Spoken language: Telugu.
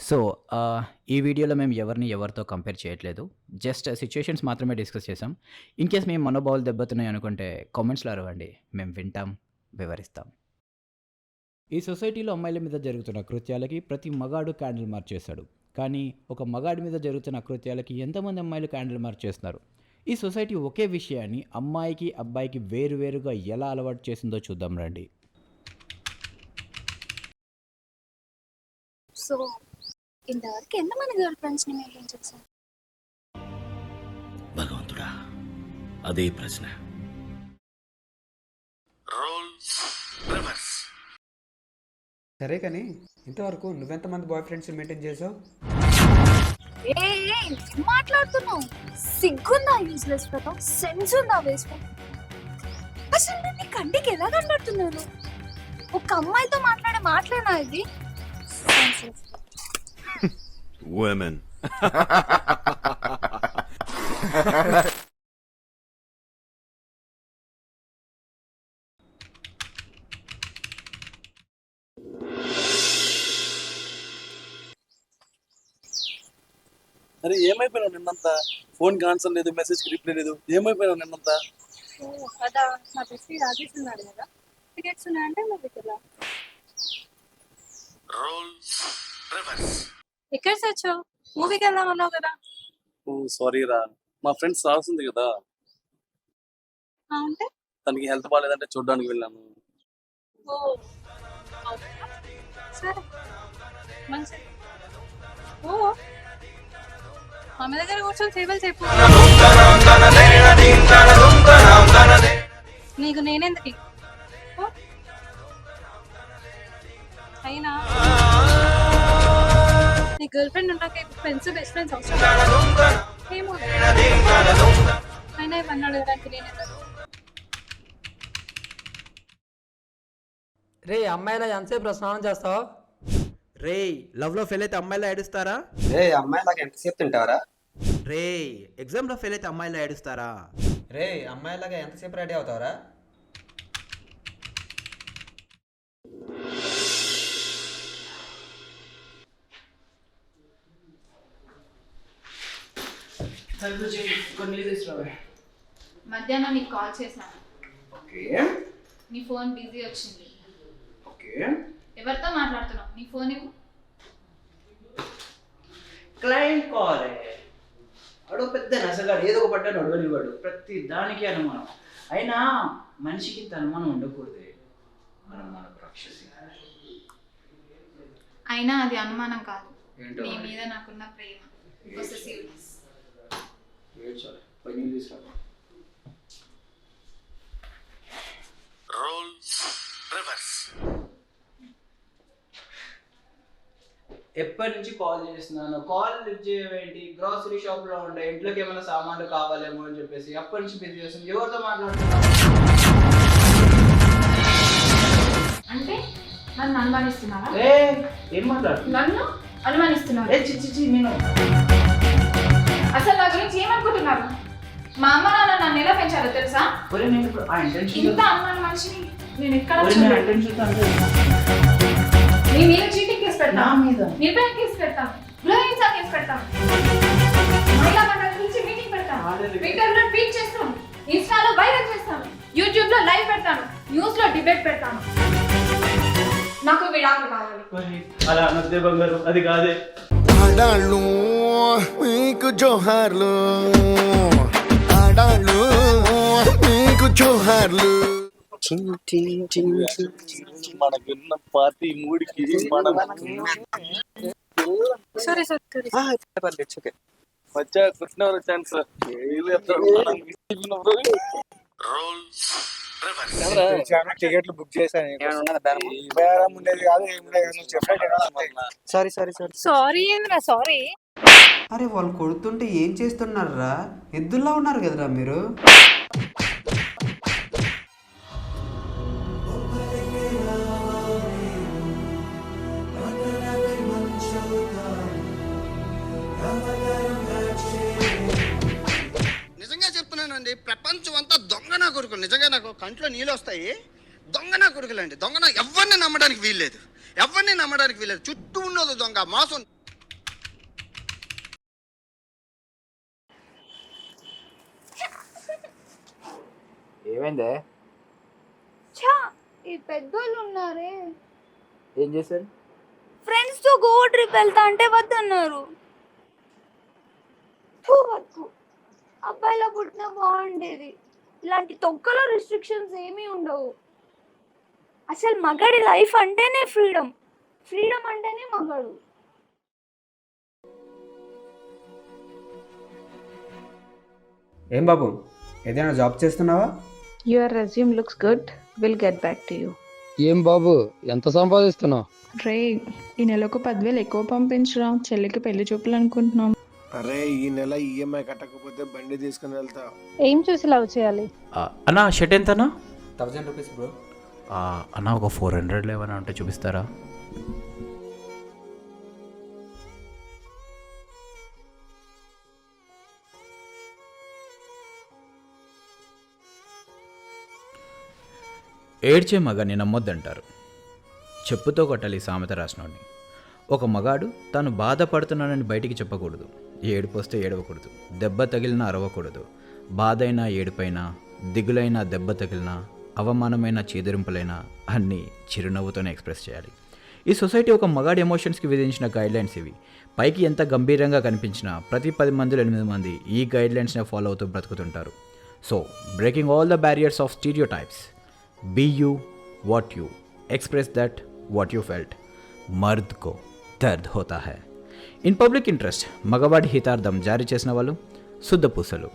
సో, ఈ వీడియోలో మేము ఎవరితో కంపేర్ చేయట్లేదు. జస్ట్ సిట్యుయేషన్స్ మాత్రమే డిస్కస్ చేసాం. ఇన్ కేస్ మీ మనోభావాలు దెబ్బతున్నాయి అనుకుంటే కామెంట్స్‌లో అరవండి. మేము వింటాం, వివరిస్తాం. ఈ సొసైటీలో అమ్మాయిల మీద జరుగుతున్న కృత్యాలకి ప్రతి మగాడు క్యాండిల్ మార్చేశాడు. కానీ ఒక మగాడి మీద జరుగుతున్న కృత్యాలకి ఎంతమంది అమ్మాయిలు క్యాండిల్ మార్చేస్తున్నారు? ఈ సొసైటీ ఒకే విషయాన్ని అమ్మాయికి, అబ్బాయికి వేరువేరుగా ఎలా అలవాటు చేసిందో చూద్దాం రండి. సో, ఇంతవరకు ఎంతమంది గర్ల్ ఫ్రెండ్స్‌ని మెయింటైన్ చేశారు? భగవంతుడా, అదే ప్రశ్న. Roles reverse. సరే కానీ ఇంతవరకు నువ్వెంతమంది బాయ్ ఫ్రెండ్స్ మెయింటైన్ చేసావు? ఏం మాట్లాడుతున్నావు? సిగ్గుందా యూజ్లెస్ ఫెలో? సెన్స్ ఉందా వేస్ట్? అసలు నేను నీ కంటికి ఎలా కనబడుతున్నాను? ఒక అమ్మాయితో మాట్లాడే మాటలేనా ఇది? Women. అరే ఏమైపోయినావు నిన్నంతా? ఫోన్ కి ఆన్సర్ లేదు, మెసేజ్ కి రిప్లై లేదు, ఏమైపోయినావు నిన్నంతా? అదా మా బెస్టీ రాజేష్ ఉన్నాడు కదా, టికెట్స్ ఉన్నాయంటే నువ్వు ఇక్కడ రోల్స్ రివర్స్. ఎక్కడ వచ్చావు? మూవీకి వెళ్దాం అన్నావు కదా. ఓ సారీ రా, మా ఫ్రెండ్స్ రాస్తుంది కదా, అంటే తనకి హెల్త్ బాగాలేదంటే చూడడానికి వెళ్ళాను. ఓ అవునా? సరే మంచిది. ఓ ఆమె దగ్గర కూర్చొని సేవలు చెప్పు. నీకు నేనెందుకు? అయినా నీ గర్ల్ ఫ్రెండ్ ఉంటాక ఫ్రెండ్స్ బెస్ట్ ఫ్రెండ్స్ అవసరం ఏమో. అయినా ఇవన్నీ అడగడానికి నేనే. రే అమ్మాయిలా ఎంతసేపు స్నానం చేస్తావు? రే లవ్లో ఫెయిల్ అయితే అమ్మాయిలా ఏడుస్తారా? రే అమ్మాయిలాగా ఎంతసేపు తింటావరా? రే ఎగ్జామ్లో ఫెయిల్ అయితే అమ్మాయిలా ఏడుస్తారా? రే అమ్మాయిలాగా ఎంతసేపు రెడీ అవుతావరా? మధ్యాహ్నం నీకు కాల్ చేశాను. ఓకే నీ ఫోన్ బిజీ వచ్చింది. ఓకే. ఎవరితో మాట్లాడుతున్నావు? నీ ఫోన్ ఇవ్వు. క్లయింట్ కాలే వాడు పెద్ద నసగాడు, ఏదో ఒక పడ్డాడు అడవనివాడు, ప్రతి దానికి అనుమానం. అయినా మనిషికి ఇంత అనుమానం ఉండకూడదు, మనం మనకు రాక్షసి. అయినా అది అనుమానం కాదు, ఏంటో నీ మీద నాకున్న ప్రేమ, పొసెసివ్నెస్. Roles reverse. ఎప్పటి నుంచి కాల్ చేస్తున్నాను, కాల్ లిఫ్ట్ చేయవేంటి? గ్రాసరీ షాప్ లో ఉండే, ఇంట్లోకి ఏమైనా సామాన్లు కావాలేమో అని చెప్పేసి అప్పటి నుంచి బిజీ చేస్తుంది. ఎవరితో మాట్లాడుతున్నాను అంటే నన్ను అనుమానిస్తున్నావా? ఏం మాట్లాడుతున్నా? నన్ను అనుమానిస్తున్నావా? నేను అసలు నా గురించి ఏమనుకుంటున్నారు? మా అమ్మ నాన్న నన్ను ఎలా పెంచారో తెలుసా? ఇంత అమ్మాయి మనిషిని నేను ఎక్కడ నీ మీద చీటింగ్ కేసు పెడతాను, నిర్భయ కేసు పెడతాను, గృహహింస కేసు పెడతాను, మహిళా మండలి గురించి మీటింగ్ పెడతాను, ట్విట్టర్లో ట్వీట్ చేస్తాను, ఇన్స్టాలో వైరల్ చేస్తాను, యూట్యూబ్ లో లైవ్ పెడతాను, న్యూస్ లో డిబేట్ పెడతాను. నాకు విడాకులు కావాలి. అలా నద్దే బంగారు, అది కాదే. ఆడాళ్ళు మీకు జోహార్లు, ఆడాళ్ళు మీకు జోహార్లు. మనకున్న పార్టీ మూడికి మనం సరే సరే వచ్చా కుట్టినవరు ఛాన్స్. Roles reverse. టికెట్లు బుక్ చేశాను. Sorry sorry sorry. సారీ ఏంద్రా సారీ? అరే వాళ్ళు కొడుతుంటే ఏం చేస్తున్నారా? ఎద్దుల్లా ఉన్నారు కదరా మీరు. నిజంగా చెప్తున్నానండి, ప్రపంచం అంతా దొంగ నా కొడుకులు. నిజంగా నాకు కంట్లో నీళ్ళు వస్తాయి. దొంగ నా కొడుకులండి, దొంగ. ఎవరిని నమ్మడానికి వీల్లేదు, చుట్టూ ఉన్నది దొంగ, మోసం. ఏమైందే? ఛా, ఈ పెద్దోళ్ళు ఉన్నారే, ఏం చేశారు? ఫ్రెండ్స్ తో గోవా ట్రిప్ వెళ్తా అంటే వద్దన్నారు. వద్దు, అబ్బాయిలా పుట్టినా బాగుండేది. ఇలాంటి తొక్కలో రిస్ట్రిక్షన్స్ ఏమీ ఉండవు. అసలు మగాడి లైఫ్ అంటేనే ఫ్రీడమ్, ఫ్రీడమ్ అంటేనే మగాడు. ఏం బాబు, ఏదైనా జాబ్ చేస్తున్నావా? Your resume looks good, will get back to you. ఏం బాబు ఎంత సంపాదిస్తున్నావు? రే, ఈ నెలకు 10,000 ఎక్కువ పంపించరా, చెల్లికి పెళ్లి చూపులు అనుకుంటున్నాం. అరే ఈ నెల ఈఎంఐ కట్టకపోతే బండి తీసుకుని వెళ్తా. ఏం చూసి లవ్ చేయాలి? అన్నా షర్ట్ ఎంతనా? 1000 రూపీస్ బ్రో. అన్న ఒక 400 ఏమైనా ఉంటే చూపిస్తారా? ఏడ్చే మగాన్ని నమ్మొద్దంటారు, చెప్పుతో కొట్టాలి సామెత రాసినోడిని. ఒక మగాడు తాను బాధపడుతున్నానని బయటికి చెప్పకూడదు, ఏడుపు వస్తే ఏడవకూడదు, దెబ్బ తగిలినా అరవకూడదు, బాధైనా ఏడుపైనా దిగులైనా దెబ్బ తగిలినా అవమానమైన చీదరింపులైనా అన్నీ చిరునవ్వుతోనే ఎక్స్ప్రెస్ చేయాలి. ఈ సొసైటీ ఒక మగాడి ఎమోషన్స్కి విధించిన గైడ్లైన్స్ ఇవి. పైకి ఎంత గంభీరంగా కనిపించినా ప్రతి 10 మందిలో 8 మంది ఈ గైడ్లైన్స్నే ఫాలో అవుతూ బ్రతుకుతుంటారు. So breaking all the barriers of stereotypes, be you what you, express that what you felt, मर्द को दर्द होता है. ఇన్ పబ్లిక్ ఇంట్రెస్ట్ మగవాడి హితార్థం జారీ చేసిన వాళ్ళు శుద్ధ పూసలు.